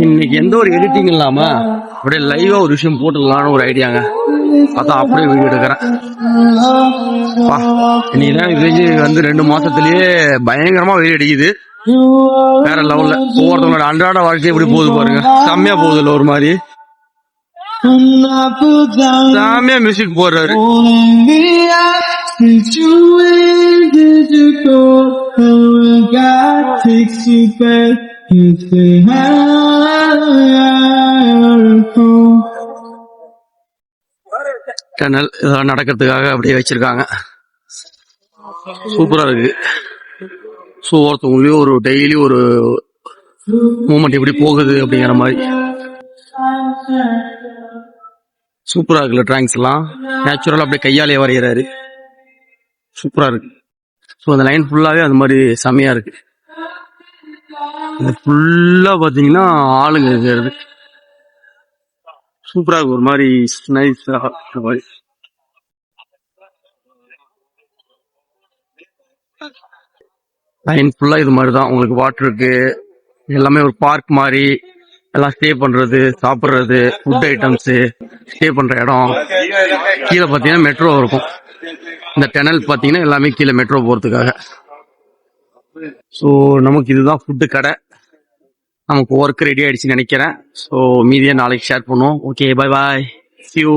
இன்னைக்கு எந்த ஒரு எடிட்டிங் இல்லாம அப்படியே லைவா ஒரு விஷயம் போட்டுடலான்னு ஒரு ஐடியாங்க. பார்த்தா அப்படியே வீடியோ எடுக்கிறேன். இன்னைக்குதான் விஜய் வந்து 2 மாசத்துலயே பயங்கரமா வெயில் அடிக்குது. வேற லெவல்ல ஒவ்வொருத்தவங்களோட அன்றாட வாழ்க்கை எப்படி போகுது பாருங்க. செம்மையா போகுது இல்ல ஒரு மாதிரி. செம்மையா மியூசிக் போடுறாரு. டனல் இதெல்லாம் நடக்கிறதுக்காக அப்படியே வச்சிருக்காங்க. சூப்பரா இருக்கு. ஸோ ஒருத்தவங்களையும் ஒரு டெய்லி ஒரு மூமெண்ட் எப்படி போகுது அப்படிங்கிற மாதிரி சூப்பரா இருக்குல்ல. டிராயிங்ஸ் எல்லாம் நேச்சுரலா அப்படியே கையாலே வரைகிறாரு. சூப்பரா இருக்கு. ஸோ அந்த லைன் ஃபுல்லாவே அது மாதிரி செமையா இருக்கு. ஃபுல்லா பாத்தீங்கன்னா ஆளுங்க இருக்கிறது சூப்பரா இருக்கு. ஒரு மாதிரி நைஸா மாதிரி லைன் ஃபுல்லா இது மாதிரிதான். உங்களுக்கு வாட்டர் இருக்கு, எல்லாமே ஒரு பார்க் மாதிரி. எல்லாம் ஸ்டே பண்றது, சாப்பிடுறது, ஃபுட் ஐட்டம்ஸ், ஸ்டே பண்ற இடம். கீழே பாத்தீங்கன்னா மெட்ரோ இருக்கும். இந்த டனல் பாத்தீங்கன்னா எல்லாமே கீழே மெட்ரோ போறதுக்காக. ஸோ நமக்கு இதுதான் ஃபுட்டு கடை. நமக்கு ஒர்க் ரெடி ஆயிடுச்சுன்னு நினைக்கிறேன். ஸோ மீதியை நாளைக்கு ஷேர் பண்ணுவோம். Okay, bye bye, see you.